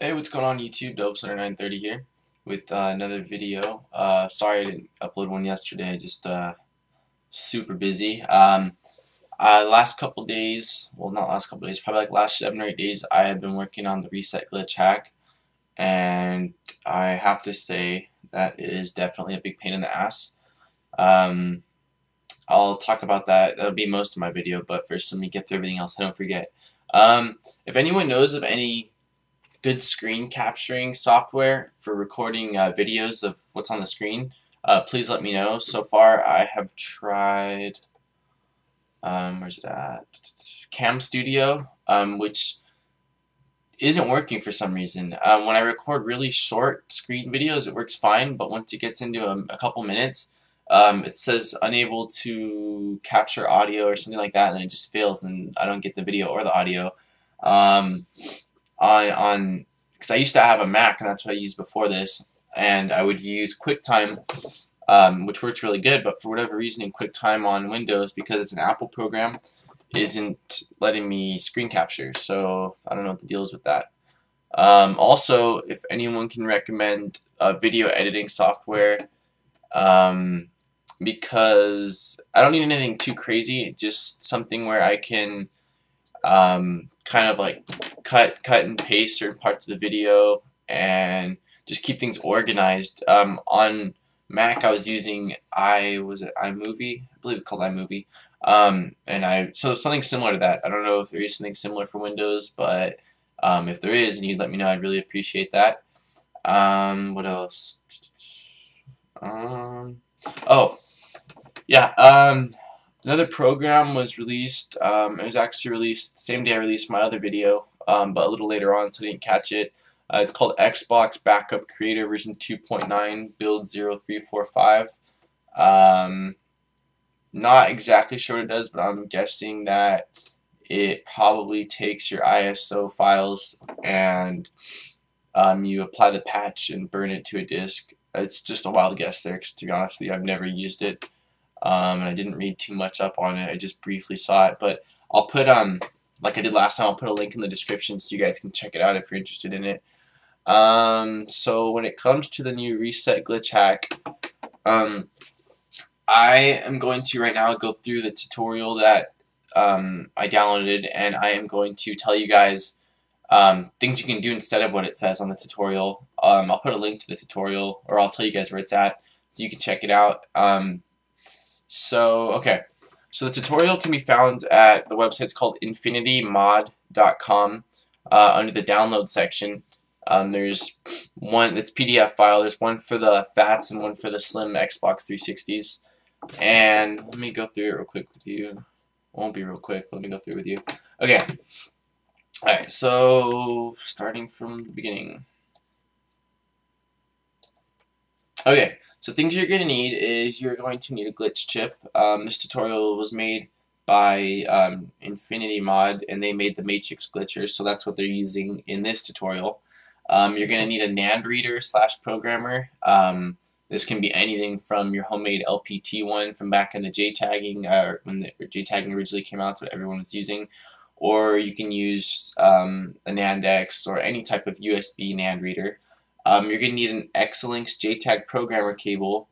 Hey, what's going on YouTube? Dopes930 here with another video. Sorry I didn't upload one yesterday. I just super busy. Last couple days, well, not last couple days, probably like last 7 or 8 days, I have been working on the reset glitch hack, and I have to say that it is definitely a big pain in the ass. Um, I'll talk about that. That'll be most of my video, but first let me get through everything else I don't forget. If anyone knows of any good screen capturing software for recording videos of what's on the screen, please let me know. So far, I have tried, where's it at? Cam Studio, which isn't working for some reason. When I record really short screen videos, it works fine, but once it gets into a couple minutes, it says unable to capture audio or something like that, and it just fails, and I don't get the video or the audio. Um, on because I used to have a Mac, and that's what I used before this, and I would use QuickTime, which works really good, but for whatever reason in QuickTime on Windows, because it's an Apple program, isn't letting me screen capture, so I don't know what the deal is with that. Also, if anyone can recommend video editing software, um, because I don't need anything too crazy, just something where I can kind of like cut and paste certain parts of the video and just keep things organized. On Mac, I was using iMovie? I believe it's called iMovie. So something similar to that. I don't know if there is something similar for Windows, but if there is, and you'd let me know, I'd really appreciate that. What else? Oh, yeah. Another program was released. It was actually released the same day I released my other video, but a little later on, so I didn't catch it. It's called Xbox Backup Creator version 2.9 build 0345. Not exactly sure what it does, but I'm guessing that it probably takes your ISO files and you apply the patch and burn it to a disk. It's just a wild guess there, 'cause to be honest with you, I've never used it. And I didn't read too much up on it. I just briefly saw it, but I'll put like I did last time, I'll put a link in the description so you guys can check it out if you're interested in it. So when it comes to the new reset glitch hack, I am going to right now go through the tutorial that I downloaded, and I am going to tell you guys things you can do instead of what it says on the tutorial. I'll put a link to the tutorial, or I'll tell you guys where it's at so you can check it out. Okay. So the tutorial can be found at the website's called infinitymod.com under the download section. There's one that's PDF file. There's one for the fats and one for the slim Xbox 360s. And let me go through it real quick with you. It won't be real quick. Let me go through it with you. Okay. Alright, so starting from the beginning. Okay, so things you're going to need is you're going to need a glitch chip. This tutorial was made by Infinity Mod, and they made the Matrix glitchers, so that's what they're using in this tutorial. You're going to need a NAND reader / programmer. This can be anything from your homemade LPT one from back in the JTagging, when the JTagging originally came out, that's what everyone was using. Or you can use a NANDX or any type of USB NAND reader. You're going to need an Xlinks JTAG programmer cable.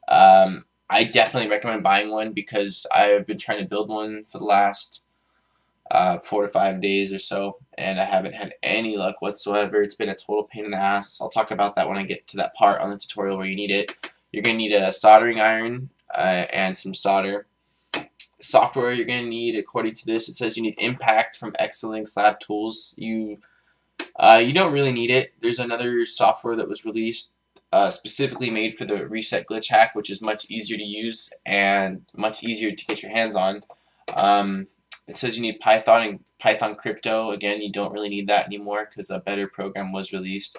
I definitely recommend buying one because I've been trying to build one for the last 4 to 5 days or so, and I haven't had any luck whatsoever. It's been a total pain in the ass. I'll talk about that when I get to that part on the tutorial where you need it. You're going to need a soldering iron and some solder. Software you're going to need, according to this, it says you need Impact from Xlinks Lab Tools. You don't really need it. There's another software that was released specifically made for the reset glitch hack, which is much easier to use and much easier to get your hands on. It says you need Python and Python crypto. Again, you don't really need that anymore because a better program was released.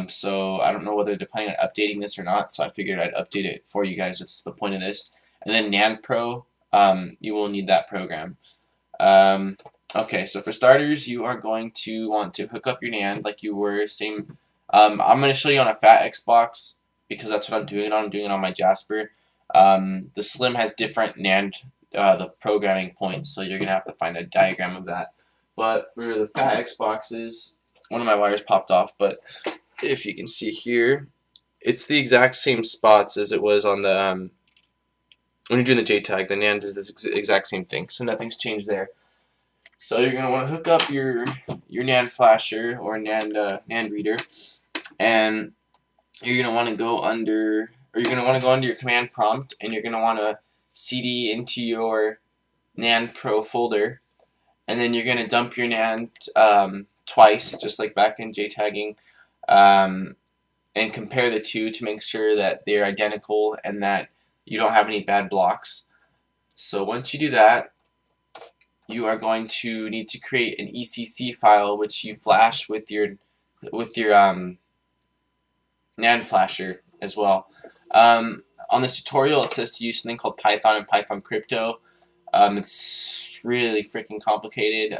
So I don't know whether they're planning on updating this or not, so I figured I'd update it for you guys. That's the point of this. And then NAND Pro, you will need that program. Okay, so for starters, you are going to want to hook up your NAND like you were. I'm going to show you on a fat Xbox because that's what I'm doing. I'm doing it on my Jasper. The Slim has different NAND, the programming points, so you're going to have to find a diagram of that. But for the fat Xboxes, one of my wires popped off, but if you can see here, it's the exact same spots as it was on the when you're doing the JTAG. The NAND does this exact same thing, so nothing's changed there. So you're gonna want to hook up your NAND flasher or NAND reader, and you're gonna want to go under, or you're gonna want to go under your command prompt, and you're gonna want to cd into your NAND Pro folder, and then you're gonna dump your NAND twice, just like back in JTagging, and compare the two to make sure that they're identical and that you don't have any bad blocks. So once you do that, you are going to need to create an ECC file which you flash with your NAND flasher as well. On this tutorial, it says to use something called Python and Python Crypto. It's really freaking complicated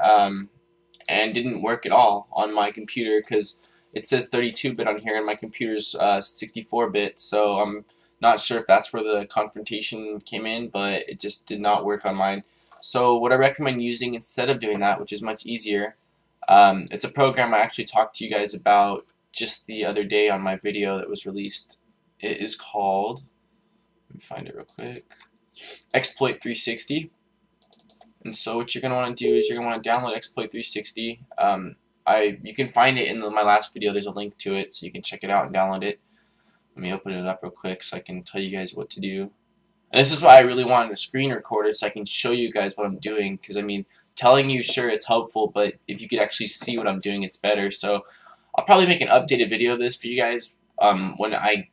and didn't work at all on my computer because it says 32-bit on here and my computer's 64-bit, so I'm not sure if that's where the confrontation came in, but it just did not work on mine. So what I recommend using instead of doing that, which is much easier, it's a program I actually talked to you guys about just the other day on my video that was released. It is called, let me find it real quick, Exploit 360. And so what you're going to want to do is you're going to want to download Exploit 360. You can find it in my last video. There's a link to it, so you can check it out and download it. Let me open it up real quick so I can tell you guys what to do. And this is why I really wanted a screen recorder, so I can show you guys what I'm doing. Because I mean, telling you, sure, it's helpful, but if you could actually see what I'm doing, it's better. So I'll probably make an updated video of this for you guys when I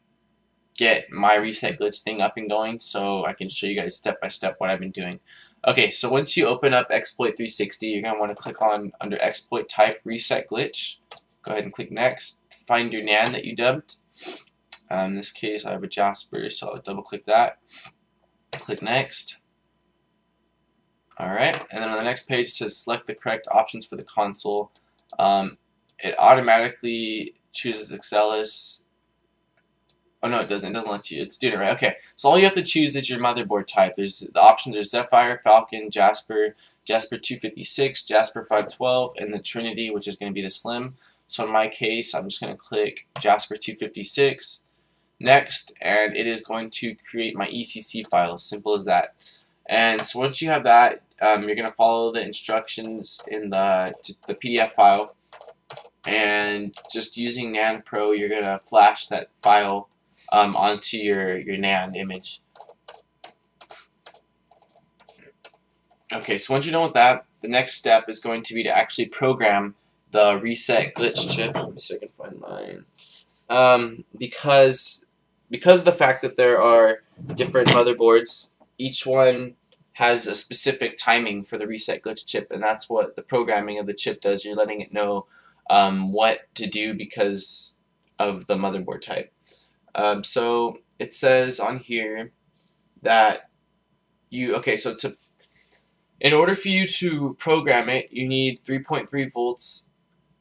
get my reset glitch thing up and going, so I can show you guys step by step what I've been doing. Okay, so once you open up Exploit 360, you're going to want to click on under Exploit Type Reset Glitch. Go ahead and click Next. Find your NAND that you dumped. In this case, I have a Jasper, so I'll double click that. Click Next. Alright, and then on the next page it says select the correct options for the console. It automatically chooses Excelis. Oh no, it doesn't. It doesn't let you. It's doing it right. Okay, so all you have to choose is your motherboard type. The options are Zephyr, Falcon, Jasper, Jasper 256, Jasper 512, and the Trinity, which is going to be the Slim. So in my case, I'm just going to click Jasper 256. Next, and it is going to create my ECC file. Simple as that. And so once you have that, you're going to follow the instructions in the PDF file, and just using NAND Pro, you're going to flash that file onto your NAND image. Okay, so once you're done with that, the next step is going to be to actually program the reset glitch chip. Let me see if I can find mine. Because of the fact that there are different motherboards, each one has a specific timing for the reset glitch chip, and that's what the programming of the chip does. You're letting it know what to do because of the motherboard type. So it says on here that in order for you to program it, you need 3.3 volts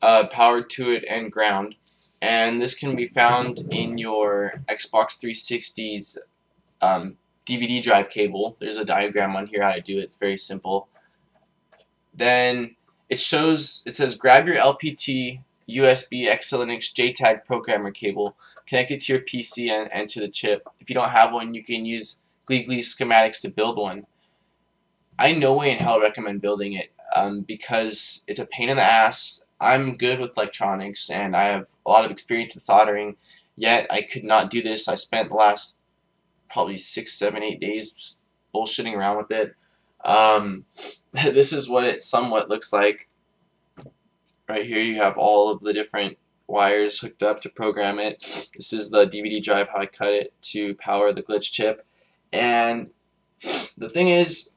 powered to it and ground. And this can be found in your Xbox 360's DVD drive cable. There's a diagram on here how to do it. It's very simple. Then it says grab your LPT USB Excelix JTAG programmer cable, connect it to your PC and to the chip. If you don't have one, you can use Gleegly schematics to build one. I no way in hell recommend building it because it's a pain in the ass. I'm good with electronics and I have a lot of experience with soldering, yet I could not do this. I spent the last probably 6, 7, 8 days bullshitting around with it. This is what it somewhat looks like. Right here you have all of the different wires hooked up to program it. This is the DVD drive, how I cut it to power the glitch chip. And the thing is,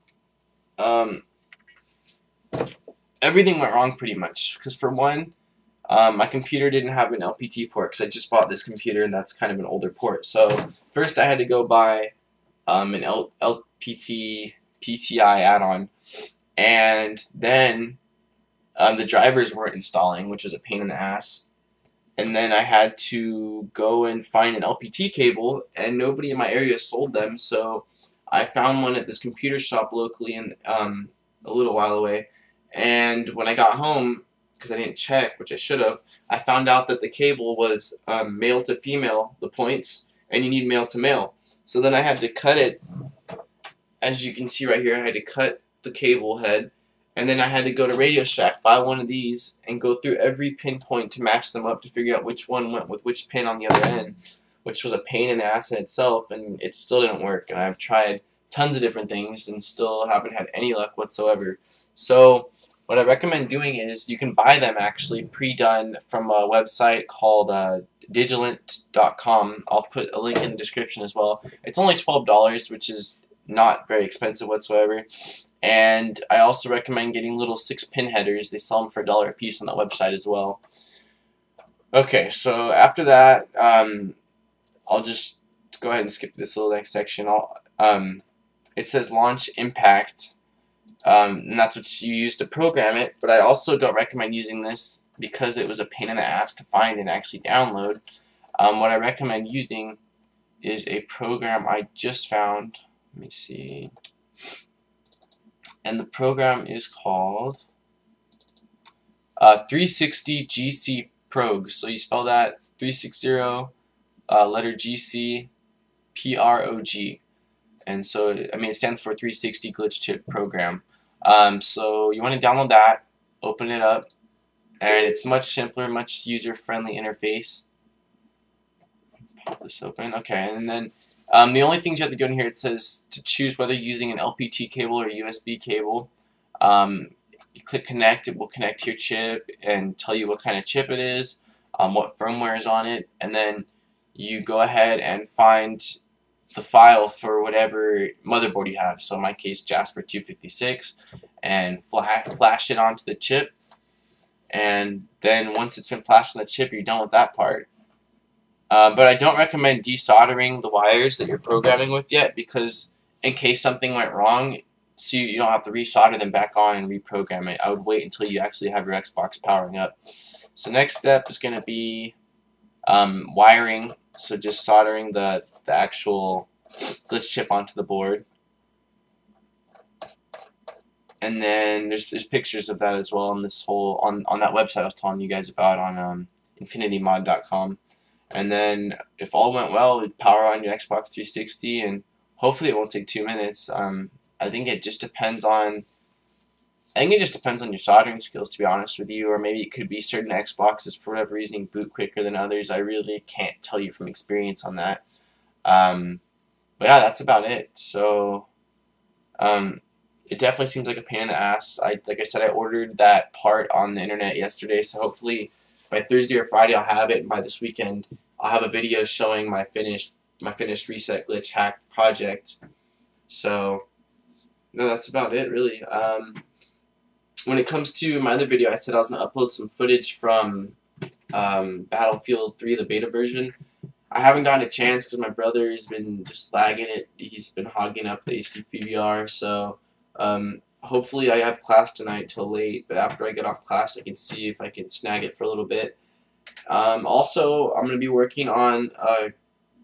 everything went wrong pretty much, because for one, my computer didn't have an LPT port because I just bought this computer and that's kind of an older port. So first I had to go buy an LPT PTI add-on, and then the drivers weren't installing, which was a pain in the ass. And then I had to go and find an LPT cable, and nobody in my area sold them, so I found one at this computer shop locally and a little while away. And when I got home, because I didn't check, which I should have, I found out that the cable was male to female, the points, and you need male to male. So then I had to cut it, as you can see right here, I had to cut the cable head, and then I had to go to Radio Shack, buy one of these, and go through every pinpoint to match them up to figure out which one went with which pin on the other end, which was a pain in the ass in itself, and it still didn't work. And I've tried tons of different things and still haven't had any luck whatsoever. So what I recommend doing is you can buy them actually pre-done from a website called Digilent.com. I'll put a link in the description as well. It's only $12, which is not very expensive whatsoever. And I also recommend getting little 6-pin headers. They sell them for $1 a piece on that website as well. Okay, so after that, I'll just go ahead and skip this little next section. It says launch impact, and that's what you use to program it. But I also don't recommend using this because it was a pain in the ass to find and actually download. What I recommend using is a program I just found. Let me see. And the program is called 360 GC Prog. So you spell that 360 letter GC PROG. And so, I mean, it stands for 360 Glitch Chip Program. So you want to download that, open it up, and it's much simpler, much user-friendly interface. Pop this open. Okay, and then the only things you have to do in here, it says to choose whether you're using an LPT cable or a USB cable. You click connect, it will connect to your chip and tell you what kind of chip it is, what firmware is on it, and then you go ahead and find the file for whatever motherboard you have. So in my case, Jasper 256, and flash it onto the chip. And then once it's been flashed on the chip, you're done with that part. But I don't recommend desoldering the wires that you're programming with yet, because in case something went wrong, so you don't have to resolder them back on and reprogram it. I would wait until you actually have your Xbox powering up. So next step is going to be wiring. So just soldering the actual glitch chip onto the board. And then there's pictures of that as well on this whole on that website I was telling you guys about on infinitymod.com. And then if all went well, it'd power on your Xbox 360, and hopefully it won't take 2 minutes. I think it just depends on your soldering skills, to be honest with you, or maybe it could be certain Xboxes for whatever reason boot quicker than others. I really can't tell you from experience on that. But yeah, that's about it. So it definitely seems like a pain in the ass. Like I said, I ordered that part on the internet yesterday, so hopefully by Thursday or Friday I'll have it, and by this weekend I'll have a video showing my finished reset glitch hack project. So no, that's about it really. When it comes to my other video, I said I was going to upload some footage from Battlefield 3, the beta version. I haven't gotten a chance because my brother has been just lagging it. He's been hogging up the HD PVR, so hopefully I have class tonight till late, but after I get off class I can see if I can snag it for a little bit. Also, I'm going to be working on a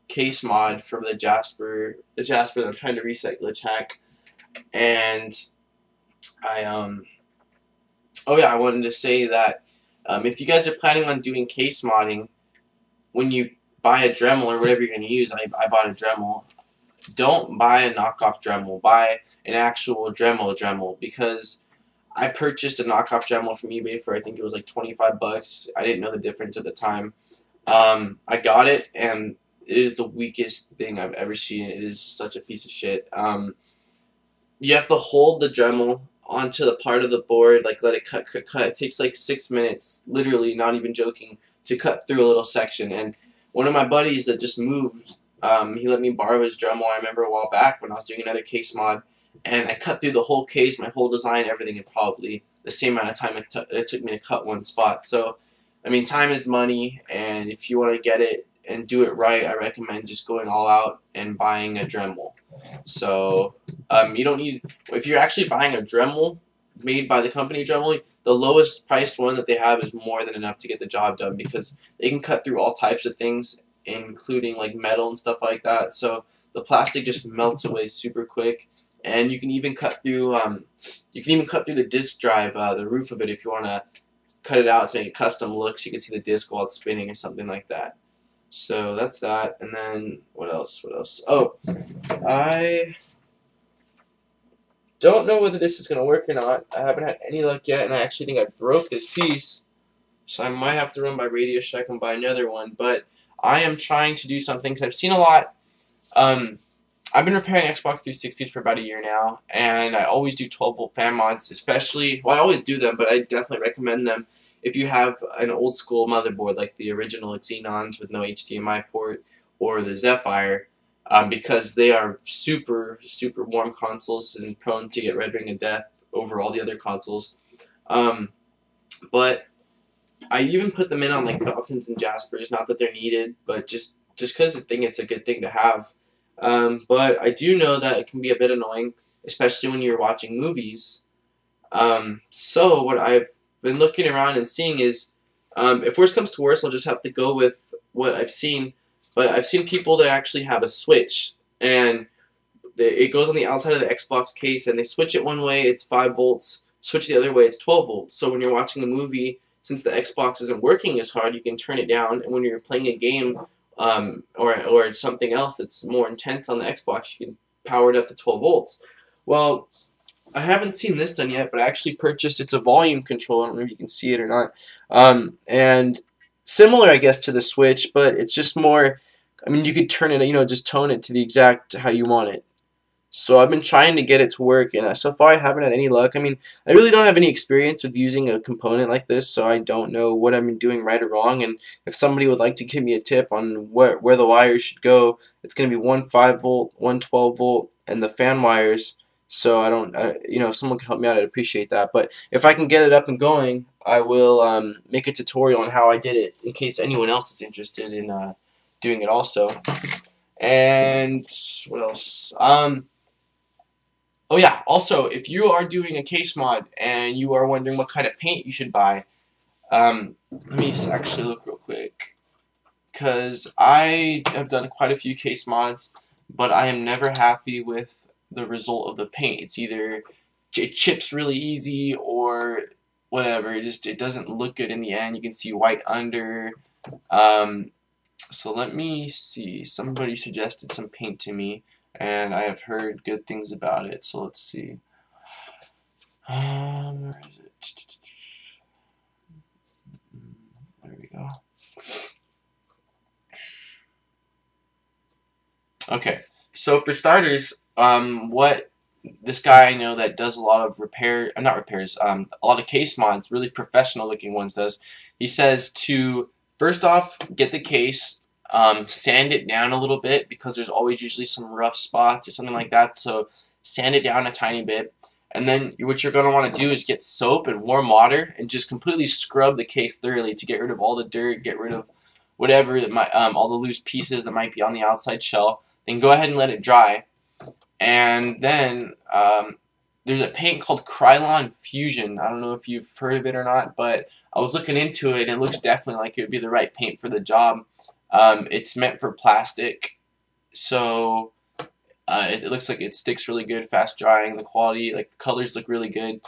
case mod for the Jasper that I'm trying to reset glitch hack. And oh yeah, I wanted to say that if you guys are planning on doing case modding, when you buy a Dremel or whatever you're going to use, I bought a Dremel, don't buy a knockoff Dremel, buy an actual Dremel, because I purchased a knockoff Dremel from eBay for, I think it was like 25 bucks. I didn't know the difference at the time. I got it, and it is the weakest thing I've ever seen. It is such a piece of shit. You have to hold the Dremel onto the part of the board, like let it cut. It takes like 6 minutes, literally, not even joking, to cut through a little section. And one of my buddies that just moved, he let me borrow his Dremel, I remember a while back when I was doing another case mod, and I cut through the whole case, my whole design, everything, in probably the same amount of time it took me to cut one spot. So, I mean, time is money, and if you want to get it and do it right, I recommend just going all out and buying a Dremel. So, you don't need, if you're actually buying a Dremel made by the company Dremel, the lowest priced one that they have is more than enough to get the job done, because they can cut through all types of things, including like metal and stuff like that. So the plastic just melts away super quick, and you can even cut through the disk drive, the roof of it, if you want to cut it out to make a custom look so you can see the disc while it's spinning or something like that. So that's that. And then what else? What else? Oh, I don't know whether this is going to work or not. I haven't had any luck yet, and I actually think I broke this piece. So I might have to run by Radio Shack and buy another one. But I am trying to do something because I've seen a lot. I've been repairing Xbox 360s for about a year now, and I always do 12-volt fan mods, especially, well, I always do them, but I definitely recommend them if you have an old school motherboard like the original Xenons with no HDMI port or the Zephyr, because they are super, super warm consoles and prone to get red ring of death over all the other consoles. But I even put them in on like Falcons and Jaspers, not that they're needed, but just because I think it's a good thing to have. But I do know that it can be a bit annoying, especially when you're watching movies. So what I've been looking around and seeing is, if worse comes to worse, I'll just have to go with what I've seen. But I've seen people that actually have a switch, and it goes on the outside of the Xbox case, and they switch it one way, it's 5 volts, switch the other way, it's 12 volts. So when you're watching a movie, since the Xbox isn't working as hard, you can turn it down, and when you're playing a game, or something else that's more intense on the Xbox, you can power it up to 12 volts. Well, I haven't seen this done yet, but I actually purchased, it's a volume control, I don't know if you can see it or not, and similar, I guess, to the Switch, but it's just more, I mean, you could turn it, just tone it to the exact how you want it. So I've been trying to get it to work, and so far I haven't had any luck. I mean, I really don't have any experience with using a component like this, so I don't know what I'm doing right or wrong. And if somebody would like to give me a tip on where the wires should go, it's going to be one 5-volt, one 12-volt, and the fan wires. So if someone can help me out, I'd appreciate that. But if I can get it up and going, I will make a tutorial on how I did it in case anyone else is interested in doing it also. And what else? Oh yeah, also, if you are doing a case mod and you are wondering what kind of paint you should buy, let me actually look real quick, because I have done quite a few case mods, but I am never happy with the result of the paint. It's either it chips really easy or whatever, it doesn't look good in the end. You can see white under. So let me see, somebody suggested some paint to me, and I have heard good things about it, so let's see. Where is it? There we go. Okay, so for starters, what this guy I know that does a lot of not repairs, a lot of case mods, really professional looking ones does, he says to, first off, get the case, sand it down a little bit, because there's always usually some rough spots or something like that, so sand it down a tiny bit, and then what you're going to want to do is get soap and warm water and just completely scrub the case thoroughly to get rid of all the dirt, get rid of whatever that might, all the loose pieces that might be on the outside shell. Then go ahead and let it dry, and then there's a paint called Krylon Fusion. I don't know if you've heard of it or not, but I was looking into it, and it looks definitely like it would be the right paint for the job. It's meant for plastic, so it looks like it sticks really good, fast drying, the quality, like the colors look really good.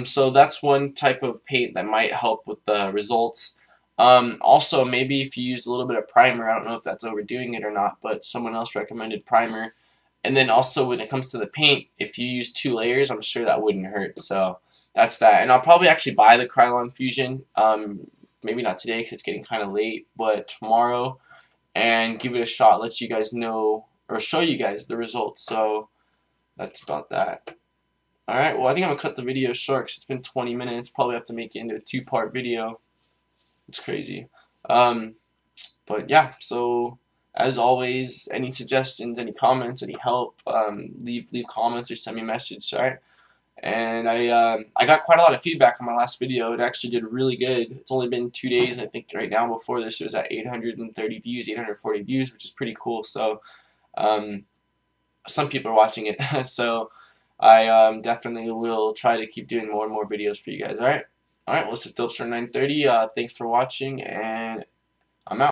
So that's one type of paint that might help with the results. Also, maybe if you use a little bit of primer, I don't know if that's overdoing it or not, but someone else recommended primer. And then also when it comes to the paint, if you use 2 layers, I'm sure that wouldn't hurt. So that's that. And I'll probably actually buy the Krylon Fusion. Maybe not today because it's getting kind of late, but tomorrow, and give it a shot, let you guys know, or show you guys the results. So that's about that. Alright, well, I think I'm going to cut the video short because it's been 20 minutes. Probably have to make it into a 2-part video. It's crazy. But yeah, so as always, any suggestions, any comments, any help, leave comments or send me a message, alright? And I got quite a lot of feedback on my last video. It actually did really good. It's only been 2 days, and I think right now before this it was at 830 views, 840 views, which is pretty cool. So some people are watching it. So I definitely will try to keep doing more and more videos for you guys. Alright? Alright, well, this is Dopester 930. Thanks for watching, and I'm out.